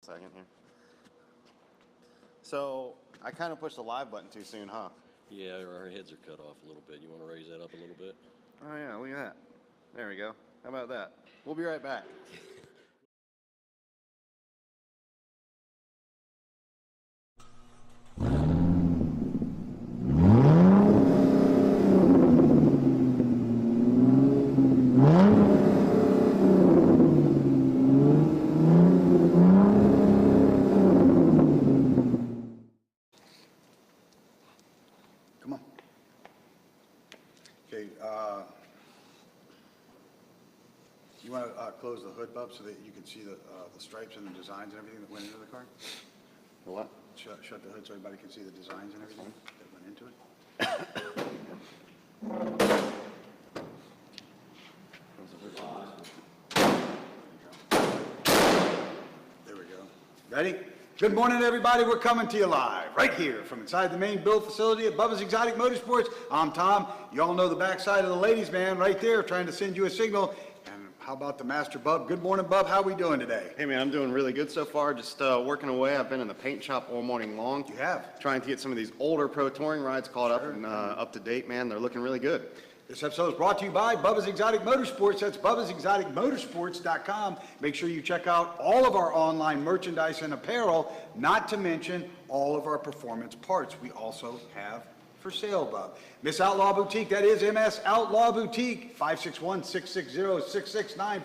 second here. So I kind of pushed the live button too soon, huh? Yeah, our heads are cut off a little bit. You want to raise that up a little bit? Oh yeah, look at that. There we go. How about that? We'll be right back. Come on. Okay, you want to close the hood, Bub, so that you can see the stripes and the designs and everything that went into the car? The what? Shut the hood so everybody can see the designs and everything that went into it. There we go. Ready? Good morning, everybody. We're coming to you live right here from inside the main build facility at Bubba's Exotic Motorsports. I'm Tom. You all know the backside of the ladies' man right there trying to send you a signal. And how about the master, Bub? Good morning, Bub. How we doing today? Hey man, I'm doing really good so far. Just working away. I've been in the paint shop all morning long. You have? Trying to get some of these older pro touring rides caught up and up to date, man. They're looking really good. This episode is brought to you by Bubba's Exotic Motorsports. That's BubbasExoticMotorsports.com. Make sure you check out all of our online merchandise and apparel, not to mention all of our performance parts we also have for sale, Bub. Miss Outlaw Boutique, that is MS Outlaw Boutique, 561-660-6695.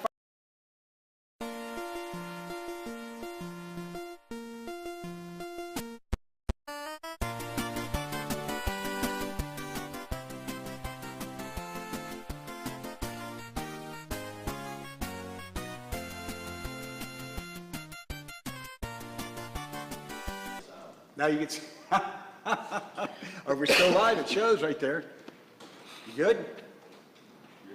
Now you can see, are we still live? It shows right there. You good?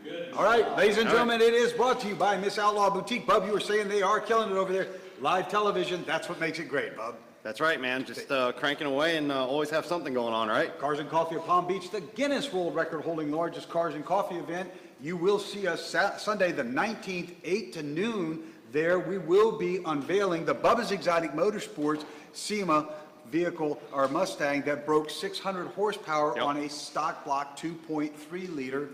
You're good. All right, ladies and gentlemen, it is brought to you by Miss Outlaw Boutique. Bub, you were saying they are killing it over there. Live television, that's what makes it great, Bub. That's right, man. Just cranking away and always have something going on, right? Cars and Coffee of Palm Beach, the Guinness World Record holding largest cars and coffee event. You will see us Sunday the 19th, 8 to noon. There we will be unveiling the Bubba's Exotic Motorsports SEMA vehicle, our Mustang, that broke 600 horsepower on a stock block 2.3 liter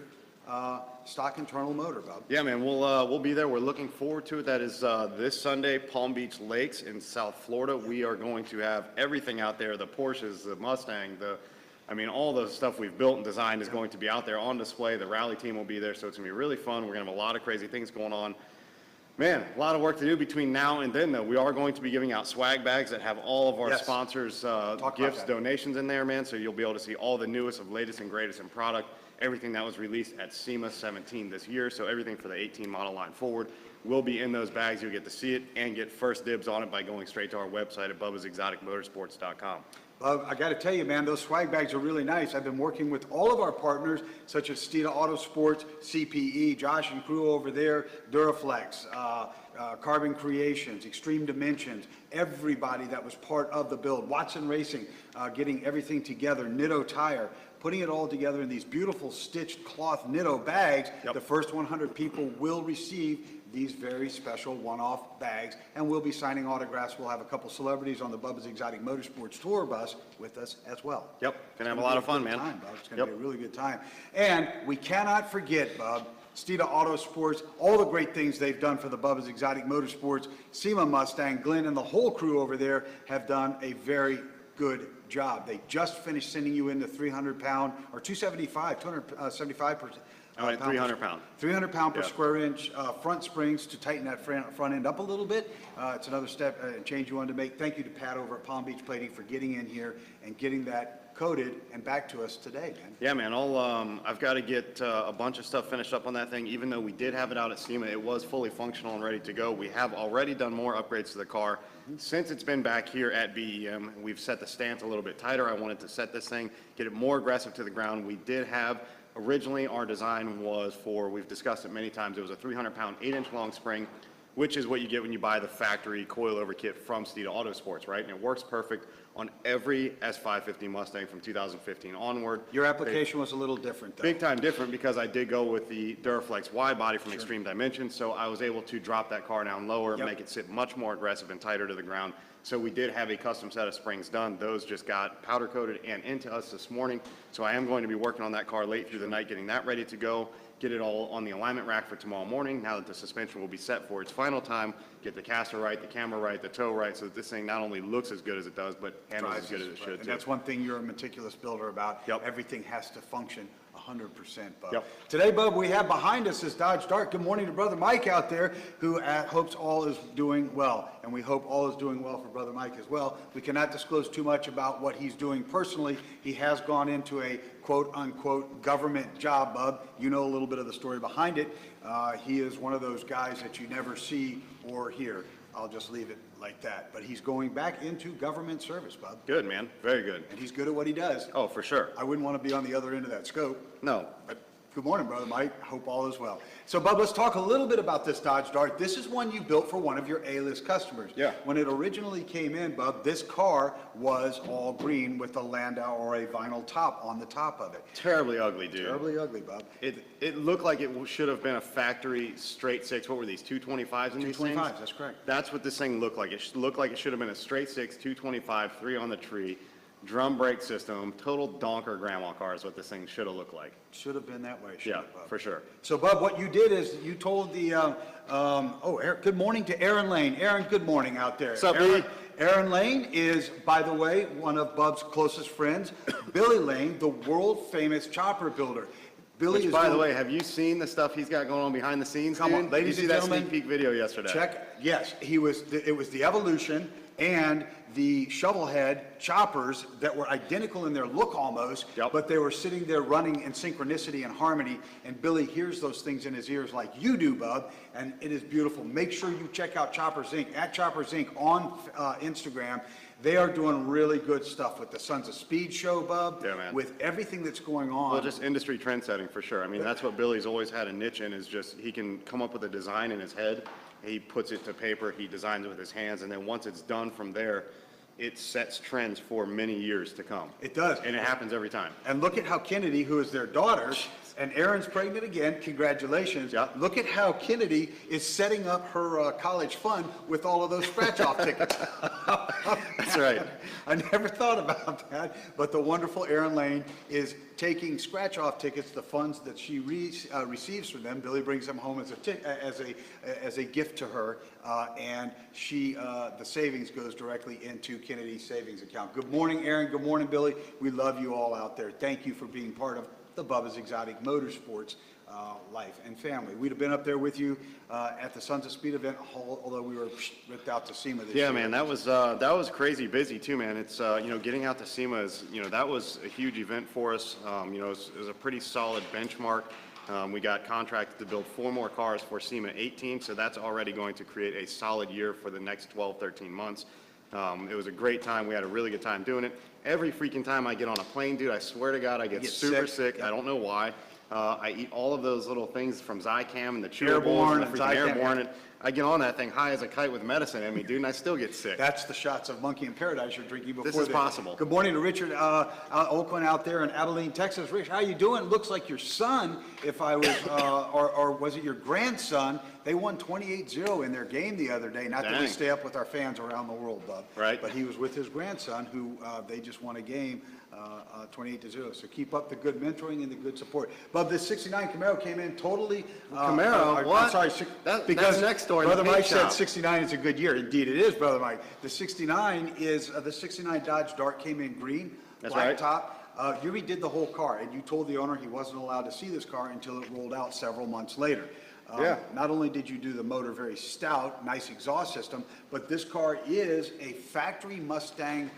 stock internal motor, Bub. Yeah, man, we'll be there. We're looking forward to it. That is this Sunday, Palm Beach Lakes in South Florida. We are going to have everything out there, the Porsches, the Mustang, all the stuff we've built and designed is going to be out there on display. The rally team will be there, so it's going to be really fun. We're going to have a lot of crazy things going on. Man, a lot of work to do between now and then, though. We are going to be giving out swag bags that have all of our sponsors' gifts, donations in there, man. So you'll be able to see all the newest of latest and greatest in product, everything that was released at SEMA 17 this year. So everything for the 18 model line forward will be in those bags. You'll get to see it and get first dibs on it by going straight to our website at BubbasExoticMotorsports.com. I got to tell you, man, those swag bags are really nice. I've been working with all of our partners, such as Steeda Autosports, CPE, Josh and crew over there, Duraflex, Carbon Creations, Extreme Dimensions, everybody that was part of the build, Watson Racing, getting everything together, Nitto Tire, putting it all together in these beautiful stitched cloth Nitto bags. The first 100 people will receive these very special one-off bags, and we'll be signing autographs. We'll have a couple celebrities on the Bubba's Exotic Motorsports tour bus with us as well. Yep, gonna have a lot of fun, man. It's gonna be a really good time. And we cannot forget, Bub, Steeda Autosports, all the great things they've done for the Bubba's Exotic Motorsports, SEMA Mustang, Glenn and the whole crew over there have done a very good job. They just finished sending you in the 300-pound, or 275%. 300 pound. 300 pound per square inch front springs to tighten that front end up a little bit. It's another step and change you wanted to make. Thank you to Pat over at Palm Beach Plating for getting in here and getting that coated and back to us today, man. Yeah, man. I've got to get a bunch of stuff finished up on that thing. Even though we did have it out at SEMA, it was fully functional and ready to go. We have already done more upgrades to the car. Since it's been back here at BEM, we've set the stance a little bit tighter. I wanted to set this thing, get it more aggressive to the ground. We did have originally, our design was for, we've discussed it many times, it was a 300-pound, 8-inch long spring. which is what you get when you buy the factory coilover kit from Steeda Autosports, right? And it works perfect on every S550 Mustang from 2015 onward. Your application was a little different, though. Big time different because I did go with the Duraflex wide body from Extreme Dimensions, so I was able to drop that car down lower, Yep. make it sit much more aggressive and tighter to the ground. So we did have a custom set of springs done. Those just got powder coated and into us this morning. So I am going to be working on that car late through the night, getting that ready to go, get it all on the alignment rack for tomorrow morning, now that the suspension will be set for its final time, get the caster right, the camera right, the toe right, so that this thing not only looks as good as it does, but handles as good as it should, And too. that's one thing you're a meticulous builder about. Yep. Everything has to function 100%, Bub. Yep. Today, Bub, we have behind us this Dodge Dart. Good morning to Brother Mike out there, who hopes all is doing well. And we hope all is doing well for Brother Mike as well. We cannot disclose too much about what he's doing personally. He has gone into a quote-unquote government job, Bub. You know a little bit of the story behind it. He is one of those guys that you never see or hear. I'll just leave it like that. But he's going back into government service, Bub. Good, man, very good. And he's good at what he does. Oh, for sure. I wouldn't want to be on the other end of that scope. No, But good morning, Brother Mike. Hope all is well. So, Bub, let's talk a little bit about this Dodge Dart. This is one you built for one of your A-list customers. Yeah. When it originally came in, Bub, this car was all green with a Landau or a vinyl top on the top of it. terribly ugly, dude. Terribly ugly, Bub. It looked like it should have been a factory straight six. What were these, 225s in these things? 225s, that's correct. That's what this thing looked like. It looked like it should have been a straight six, 225, 3 on the tree, drum brake system, total donker grandma car is what this thing should have looked like. Should have been that way, Yeah, shouldn't it, Bub? for sure. So, Bub, what you did is you told the, good morning to Aaron Lane. Aaron, good morning out there. What's up, Aaron, B? Aaron Lane is, by the way, one of Bub's closest friends, Billy Lane, the world-famous chopper builder. Billy Which, is by the doing- way, have you seen the stuff he's got going on behind the scenes, Come on, dude? ladies Did you and see that gentlemen, sneak peek video yesterday? Check, yes, it was the Evolution and the Shovelhead choppers that were identical in their look almost, Yep. but they were sitting there running in synchronicity and harmony, and Billy hears those things in his ears like you do, Bub, and it is beautiful. Make sure you check out Choppers Inc., at Choppers Inc. on Instagram. They are doing really good stuff with the Sons of Speed show, Bub. Yeah, man. With everything that's going on. Well, just industry trend setting for sure. I mean, that's what Billy's always had a niche in, is just he can come up with a design in his head, he puts it to paper, he designs it with his hands, and then once it's done from there, it sets trends for many years to come. It does. And it happens every time. And look at how Kennedy, who is their daughter, and Aaron's pregnant again, congratulations. Yeah. Look at how Kennedy is setting up her college fund with all of those scratch-off tickets. That's right. I never thought about that, but the wonderful Aaron Lane is taking scratch-off tickets, the funds that she receives from them. Billy brings them home as a gift to her, and the savings goes directly into Kennedy's savings account. Good morning, Aaron. Good morning, Billy. We love you all out there. Thank you for being part of the Bubba's Exotic Motorsports life and family. We'd have been up there with you at the Sons of Speed event, although we were ripped out to SEMA this year. Yeah, man, that was crazy busy too, man. It's getting out to SEMA is that was a huge event for us. It was a pretty solid benchmark. We got contracted to build 4 more cars for SEMA 18, so that's already going to create a solid year for the next 12, 13 months. It was a great time. We had a really good time doing it. Every freaking time I get on a plane, dude, I swear to God, I get super sick. Yep. I don't know why. I eat all of those little things from Zycam and the chewables Airborne and the and freaking Zycam, Airborne. yeah. And I get on that thing high as a kite with medicine in me, dude, and I still get sick. That's the shots of Monkey in Paradise you're drinking before This is this. possible. Good morning to Richard Oakland out there in Abilene, Texas. Rich, how you doing? Looks like your son, if I was, or was it your grandson? They won 28-0 in their game the other day. Not that we Dang. stay up with our fans around the world, Bub. Right. But he was with his grandson, who they just won a game 28-0. So keep up the good mentoring and the good support. Bub, this 69 Camaro came in totally. Camaro? What? I'm sorry, That's next door in the Brother paint Mike said shop. 69 is a good year. Indeed, it is, Brother Mike. The 69 is, the 69 Dodge Dart came in green, That's black right. top. You redid the whole car, and you told the owner he wasn't allowed to see this car until it rolled out several months later. Yeah. Not only did you do the motor very stout, nice exhaust system, but this car is a factory Mustang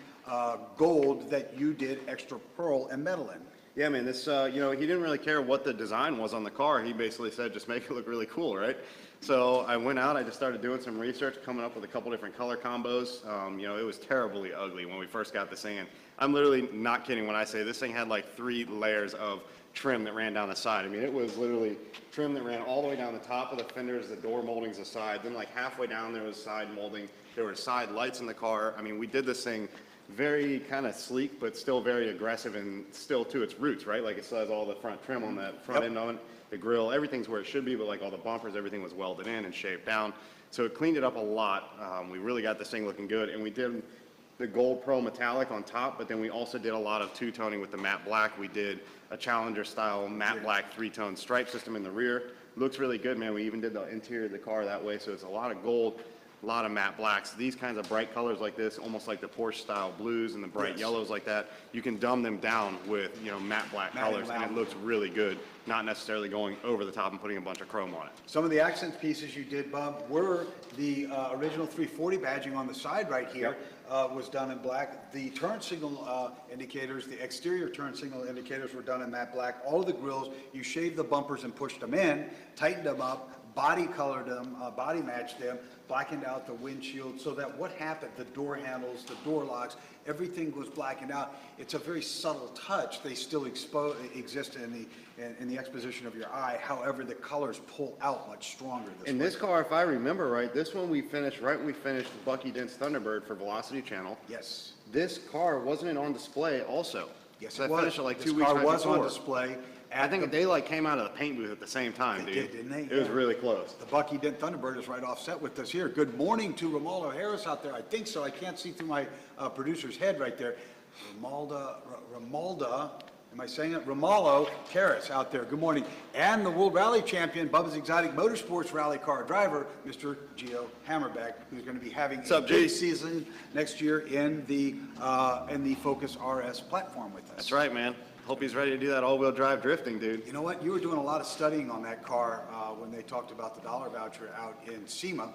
gold that you did extra pearl and metal in. Yeah, man, this, he didn't really care what the design was on the car. He basically said, just make it look really cool, right? So I went out, I just started doing some research, coming up with a couple different color combos. You know, it was terribly ugly when we first got this thing in. I'm literally not kidding when I say this thing had like 3 layers of trim that ran down the side. I mean, it was literally trim that ran all the way down the top of the fenders, the door moldings aside, then like halfway down there was side molding. There were side lights in the car. I mean, we did this thing very kind of sleek, but still very aggressive and still to its roots, right? Like it still has all the front trim on that front end on it, the grill, everything's where it should be, but like all the bumpers, everything was welded in and shaped down. So it cleaned it up a lot. We really got this thing looking good, and we did the gold pro metallic on top, but then we also did a lot of two-toning with the matte black. We did a Challenger style matte black 3-tone stripe system in the rear. Looks really good, man. We even did the interior of the car that way, so it's a lot of gold, a lot of matte blacks. These kinds of bright colors like this, almost like the Porsche style blues and the bright yellows like that, you can dumb them down with, you know, matte black colors, and it looks really good, not necessarily going over the top and putting a bunch of chrome on it. Some of the accent pieces you did, Bub, were the original 340 badging on the side right here. Was done in black. The turn signal indicators, the exterior turn signal indicators were done in matte black. All of the grills, you shaved the bumpers and pushed them in, tightened them up, body colored them, body matched them, blackened out the windshield, so that what happened, the door handles, the door locks, everything was blackened out. It's a very subtle touch. They still exist in the exposition of your eye. However, the colors pull out much stronger. In this car, if I remember right, this one we finished right when we finished Bucky Dent's Thunderbird for Velocity Channel. Yes. This car wasn't on display also. Yes, so it I was. finished it like This 2 weeks car right was on before. display. I think they like came out of the paint booth at the same time, They dude. did, didn't they? It was Yeah. really close. The Bucky Dent Thunderbird is right offset with us here. Good morning to Romaldo Harris out there. I think so. I can't see through my producer's head right there. Romalda, am I saying it? Romaldo Harris out there. Good morning. And the World Rally Champion, Bubba's Exotic Motorsports Rally Car driver, Mr. Gio Hammerbeck, who's going to be having a big season next year in the Focus RS platform with us. That's right, man. Hope he's ready to do that all-wheel drive drifting, dude. You know what? You were doing a lot of studying on that car when they talked about the dollar voucher out in SEMA,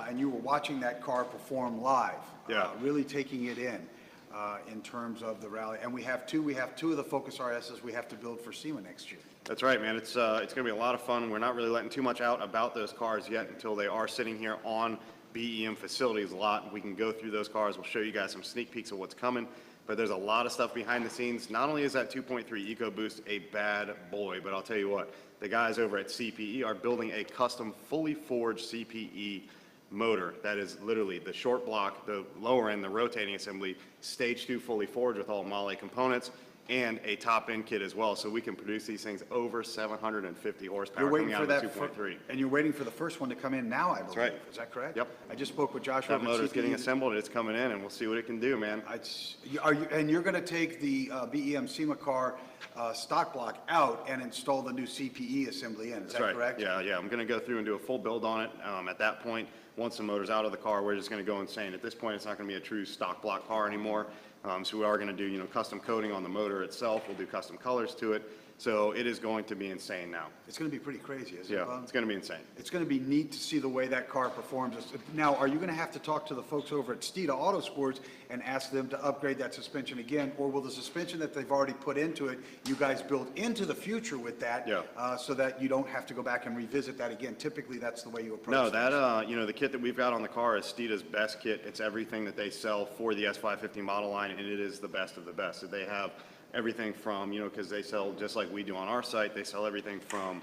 and you were watching that car perform live. Yeah. Really taking it in terms of the rally. And we have two of the Focus RSs we have to build for SEMA next year. That's right, man. It's going to be a lot of fun. We're not really letting too much out about those cars yet until they are sitting here on BEM facilities a lot. We can go through those cars. We'll show you guys some sneak peeks of what's coming. But there's a lot of stuff behind the scenes. Not only is that 2.3 EcoBoost a bad boy, but I'll tell you what, the guys over at CPE are building a custom fully forged CPE motor that is literally the short block, the lower end, the rotating assembly, stage 2 fully forged with all Mahle components, and a top end kit as well. So we can produce these things over 750 horsepower coming out of the 2.3. And you're waiting for the first one to come in now, I believe. right. Is that correct? Yep. I just spoke with Joshua. That motor's getting assembled, it's coming in, and we'll see what it can do, man. And you're going to take the BEM SEMA car stock block out and install the new CPE assembly in, is that correct? Yeah, I'm going to go through and do a full build on it. At that point, once the motor's out of the car, we're just going to go insane. At this point, it's not going to be a true stock block car anymore. So we are going to do, custom coating on the motor itself. We'll do custom colors to it. So it is going to be insane now. It's going to be pretty crazy, isn't it, Yeah, Bob? it's going to be insane. It's going to be neat to see the way that car performs. Now, are you going to have to talk to the folks over at Steeda Autosports and ask them to upgrade that suspension again? Or will the suspension that they've already put into it, you guys build into the future with that? Yeah. So that you don't have to go back and revisit that again? Typically, that's the way you approach No, things. that, the kit that we've got on the car is Steeda's best kit. It's everything that they sell for the S550 model line, and it is the best of the best. So they have everything from, because they sell just like we do on our site, they sell everything from,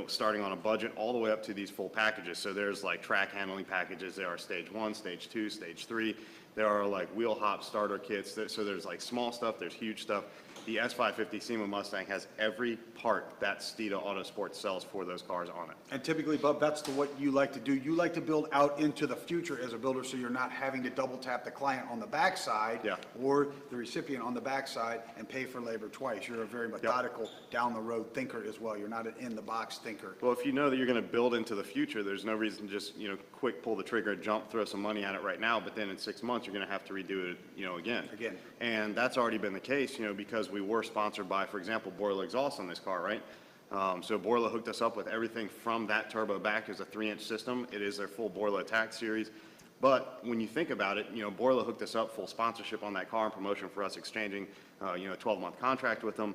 starting on a budget all the way up to these full packages. So there's like track handling packages. There are stage 1, stage 2, stage 3. There are like wheel hop starter kits. So there's like small stuff, there's huge stuff. The S550 SEMA Mustang has every part that Steeda Autosports sells for those cars on it. And typically, Bub, that's what you like to do. You like to build out into the future as a builder, so you're not having to double tap the client on the backside or the recipient on the backside and pay for labor twice. You're a very methodical, down the road thinker as well. You're not an in the box thinker. Well, if you know that you're going to build into the future, there's no reason to just, quick pull the trigger, jump, throw some money at it right now, but then in 6 months, you're going to have to redo it, again. And that's already been the case, because we were sponsored by, for example, Borla Exhaust on this car, right? So Borla hooked us up with everything from that turbo back as a 3-inch system. It is their full Borla Attack series. But when you think about it, Borla hooked us up full sponsorship on that car and promotion for us exchanging, a 12-month contract with them.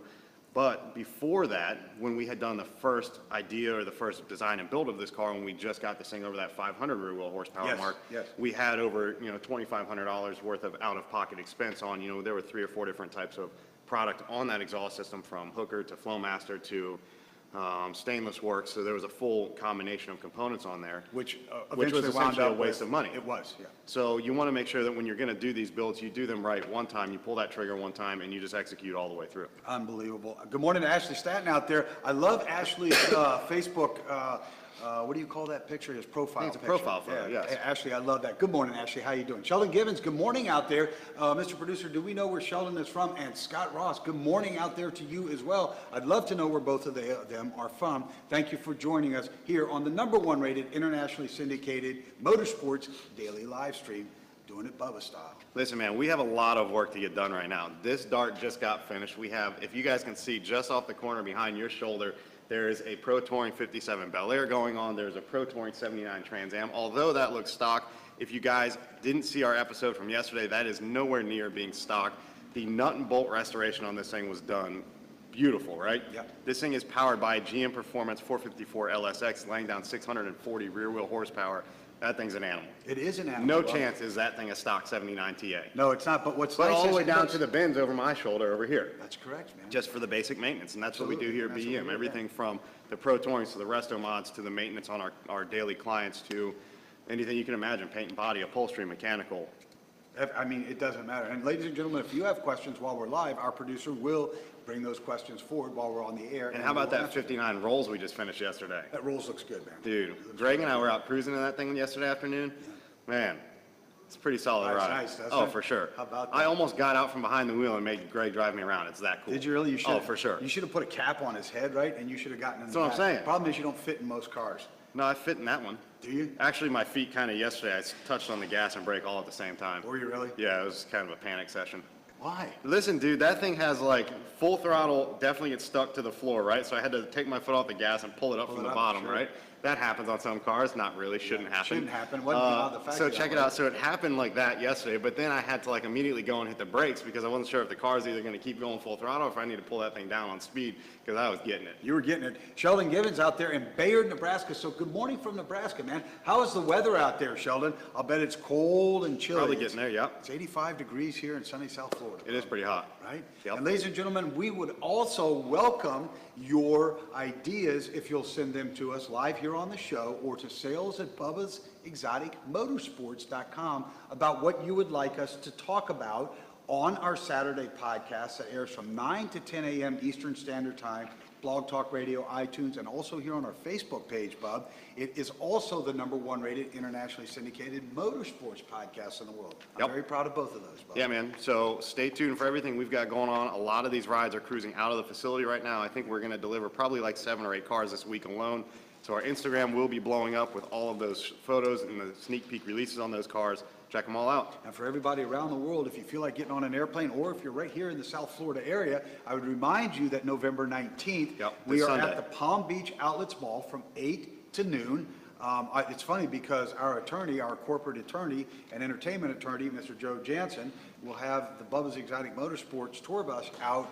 But before that, when we had done the first idea or the first design and build of this car, when we just got this thing over that 500 rear wheel horsepower Yes, mark, yes. we had over, $2,500 worth of out-of-pocket expense on, there were 3 or 4 different types of product on that exhaust system, from Hooker to Flowmaster to stainless works. So there was a full combination of components on there, Which was eventually wound essentially a up waste with- of money. It was, yeah. So you want to make sure that when you're going to do these builds, you do them right one time, you pull that trigger one time, and you just execute all the way through. Unbelievable. Good morning to Ashley Stanton out there. I love Ashley's Facebook, what do you call that picture? His profile It's a picture. profile photo, Yeah. yes. Ashley, I love that. Good morning, Ashley. How you doing? Sheldon Gibbons, good morning out there. Mr. Producer, do we know where Sheldon is from? And Scott Ross, good morning out there to you as well. I'd love to know where both of them are from. Thank you for joining us here on the #1 rated, internationally syndicated Motorsports Daily Live Stream, doing it Bubba style. Listen, man, we have a lot of work to get done right now. This dart just got finished. We have, if you guys can see, just off the corner behind your shoulder, there is a Pro Touring 57 Bel Air going on. There's a Pro Touring 79 Trans Am. Although that looks stock, if you guys didn't see our episode from yesterday, that is nowhere near being stock. The nut and bolt restoration on this thing was done beautiful, right? Yeah. This thing is powered by a GM Performance 454 LSX, laying down 640 rear wheel horsepower. That thing's an animal. It is an animal. No Bubba. chance is that thing a stock 79 TA. No, it's not, but what's But nice all the is way it down looks- to the bins over my shoulder over here, That's correct, man. just for the basic maintenance, and that's what we do here at Absolutely. BEM. Everything from the Pro Tourings to the resto mods to the maintenance on our daily clients to anything you can imagine, paint and body, upholstery, mechanical. I mean, it doesn't matter. And ladies and gentlemen, if you have questions while we're live, our producer will bring those questions forward while we're on the air. And how about we'll that answer. 59 rolls we just finished yesterday? That rolls looks good, man. Dude, Greg and I were out cruising in that thing yesterday afternoon. Man, it's a pretty solid That's ride. nice, doesn't Oh, it? for sure. How about I that? almost got out from behind the wheel and made Greg drive me around. It's that cool. Did you really? You should. Oh, for sure. You should have put a cap on his head, right? And you should have gotten in That's the what I'm back. saying. Problem is you don't fit in most cars. No, I fit in that one. Do you? Actually, my feet kind of yesterday, I touched on the gas and brake all at the same time. Were you really? Yeah, it was kind of a panic session. Why? Listen, dude, that thing has like full throttle, definitely gets stuck to the floor, right? So I had to take my foot off the gas and pull it up Pull from it the up, bottom, sure. right? That happens on some cars, not really, shouldn't happen. Shouldn't happen. Wasn't allowed to factor So that check it way. out. So it happened like that yesterday, but then I had to like immediately go and hit the brakes because I wasn't sure if the car's either gonna keep going full throttle or if I need to pull that thing down on speed because I was getting it. You were getting it. Sheldon Gibbons out there in Bayard, Nebraska. So good morning from Nebraska, man. How is the weather out there, Sheldon? I'll bet it's cold and chilly. Probably getting there, yep. It's 85 degrees here in sunny South Florida. It is pretty hot. Right? Yep. And ladies and gentlemen, we would also welcome your ideas if you'll send them to us live here on the show or to sales@bubbasexoticmotorsports.com about what you would like us to talk about on our Saturday podcast that airs from 9 to 10 a.m. Eastern Standard Time, Blog Talk Radio, iTunes, and also here on our Facebook page, Bub. It is also the #1 rated internationally syndicated motorsports podcast in the world. I'm Yep. very proud of both of those, Bub. Yeah, man. So stay tuned for everything we've got going on. A lot of these rides are cruising out of the facility right now. I think we're going to deliver probably like 7 or 8 cars this week alone. So our Instagram will be blowing up with all of those photos and the sneak peek releases on those cars. Check them all out. And for everybody around the world, if you feel like getting on an airplane, or if you're right here in the South Florida area, I would remind you that November 19th, Yep, we this are Sunday. at the Palm Beach Outlets Mall from 8 to noon. It's funny because our attorney, our corporate attorney and entertainment attorney, Mr. Joe Jansen, will have the Bubba's Exotic Motorsports tour bus out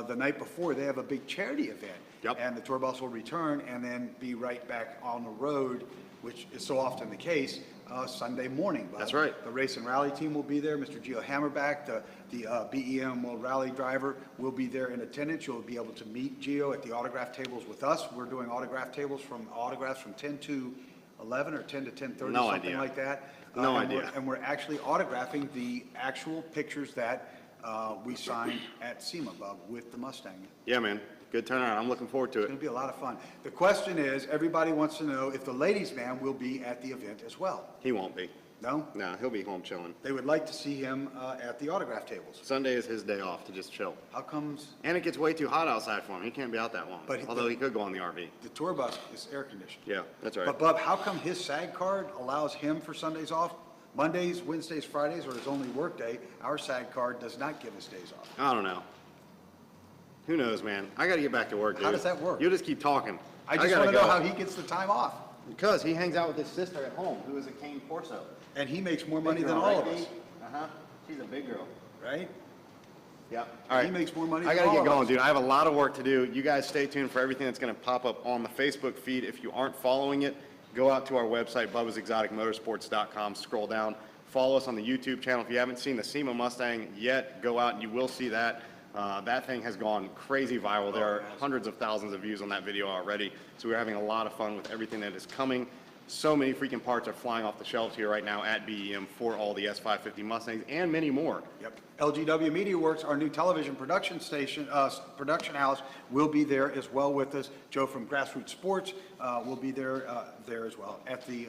the night before. They have a big charity event. Yep. And the tour bus will return and then be right back on the road, which is so often the case, Sunday morning. Bub. That's right. The race and rally team will be there. Mr. Gio Hammerback, the BEM World Rally driver, will be there in attendance. You'll be able to meet Gio at the autograph tables with us. We're doing autograph tables autographs from 10 to 11 or 10 to 10:30, No something idea. like that. No and idea. and we're actually autographing the actual pictures that we signed at SEMA, Bub, with the Mustang. Yeah, man. Good turnaround. I'm looking forward to It's it. going to be a lot of fun. The question is, everybody wants to know if the ladies' man will be at the event as well. He won't be. No? No, he'll be home chilling. They would like to see him at the autograph tables. Sunday is his day off to just chill. How comes And it gets way too hot outside for him. He can't be out that long. But Although he could go on the RV. the tour bus is air conditioned? Yeah, that's right. But Bub, how come his SAG card allows him for Sundays off? Mondays, Wednesdays, Fridays are his only work day. Our SAG card does not give us days off. I don't know. Who knows, man? I got to get back to work, dude. How does that work? You'll just keep talking. I just gotta want to know go. how he gets the time off. Because he hangs out with his sister at home, who is a cane Corso. And he makes more money Big than girl, all right, of us, Dee? Uh-huh. She's a big girl. right? Yep. All right. He makes more money I than gotta all get of going, us. dude. I have a lot of work to do. You guys stay tuned for everything that's gonna pop up on the Facebook feed. If you aren't following it, go out to our website, bubbasexoticmotorsports.com, scroll down. Follow us on the YouTube channel. If you haven't seen the SEMA Mustang yet, go out and you will see that. That thing has gone crazy viral. There are hundreds of thousands of views on that video already. So we're having a lot of fun with everything that is coming. So many freaking parts are flying off the shelves here right now at BEM for all the S550 Mustangs and many more. Yep. LGW Media Works, our new television production station, production house, will be there as well with us. Joe from Grassroots Sports will be there as well at the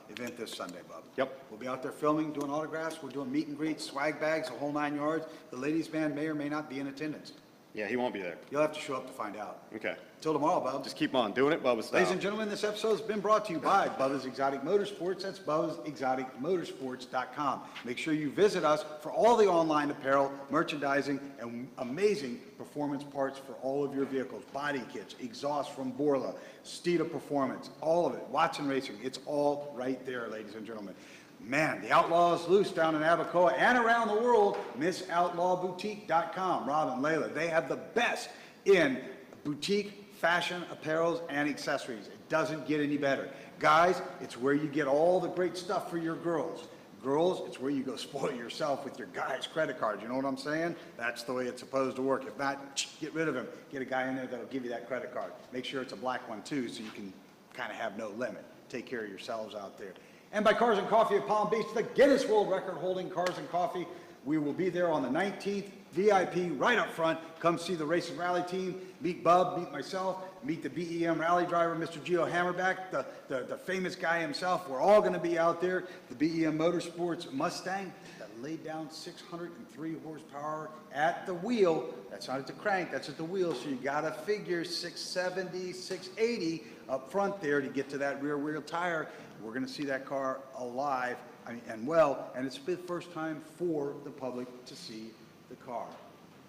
event this Sunday, Bub. Yep. We'll be out there filming, doing autographs. We're doing meet and greets, swag bags, the whole 9 yards. The ladies' band may or may not be in attendance. Yeah, he won't be there. You'll have to show up to find out. Okay. Till tomorrow, Bub. Just keep on doing it, Bubba style. Ladies and gentlemen, this episode has been brought to you by Bubba's Exotic Motorsports. That's bubbasexoticmotorsports.com. Make sure you visit us for all the online apparel, merchandising, and amazing performance parts for all of your vehicles. Body kits, exhaust from Borla, Steeda Performance, all of it. Watson Racing, it's all right there, ladies and gentlemen. Man, the outlaw is loose down in Abacoa and around the world. MissOutlawBoutique.com. Rob and Layla, they have the best in boutique fashion, apparels, and accessories. It doesn't get any better. Guys, it's where you get all the great stuff for your girls. Girls, it's where you go spoil yourself with your guy's credit card. You know what I'm saying? That's the way it's supposed to work. If not, get rid of him. Get a guy in there that'll give you that credit card. Make sure it's a black one too, so you can kind of have no limit. Take care of yourselves out there. And by Cars and Coffee of Palm Beach, the Guinness World Record holding Cars and Coffee. We will be there on the 19th, VIP right up front. Come see the race and rally team, meet Bub, meet myself, meet the BEM rally driver, Mr. Gio Hammerback, the famous guy himself. We're all gonna be out there. The BEM Motorsports Mustang that laid down 603 horsepower at the wheel. That's not at the crank, that's at the wheel. So you gotta figure 670, 680 up front there to get to that rear wheel tire. We're going to see that car alive and well, and it's the first time for the public to see the car.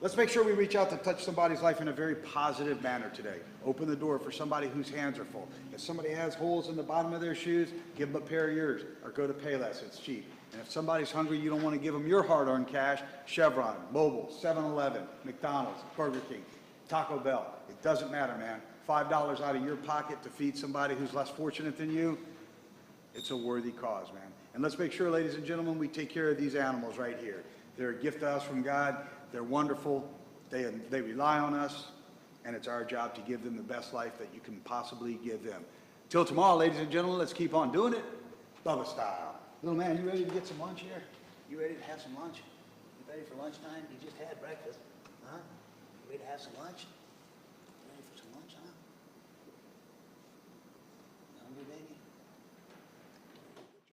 Let's make sure we reach out to touch somebody's life in a very positive manner today. Open the door for somebody whose hands are full. If somebody has holes in the bottom of their shoes, give them a pair of yours, or go to Payless, it's cheap. And if somebody's hungry, you don't want to give them your hard-earned cash, Chevron, Mobil, 7-Eleven, McDonald's, Burger King, Taco Bell. It doesn't matter, man. $5 out of your pocket to feed somebody who's less fortunate than you, it's a worthy cause, man. And let's make sure, ladies and gentlemen, we take care of these animals right here. They're a gift to us from God. They're wonderful. They rely on us, and it's our job to give them the best life that you can possibly give them. Till tomorrow, ladies and gentlemen, let's keep on doing it, Bubba style. Little man, you ready to get some lunch here? You ready to have some lunch? You ready for lunchtime? You just had breakfast, huh? You ready to have some lunch?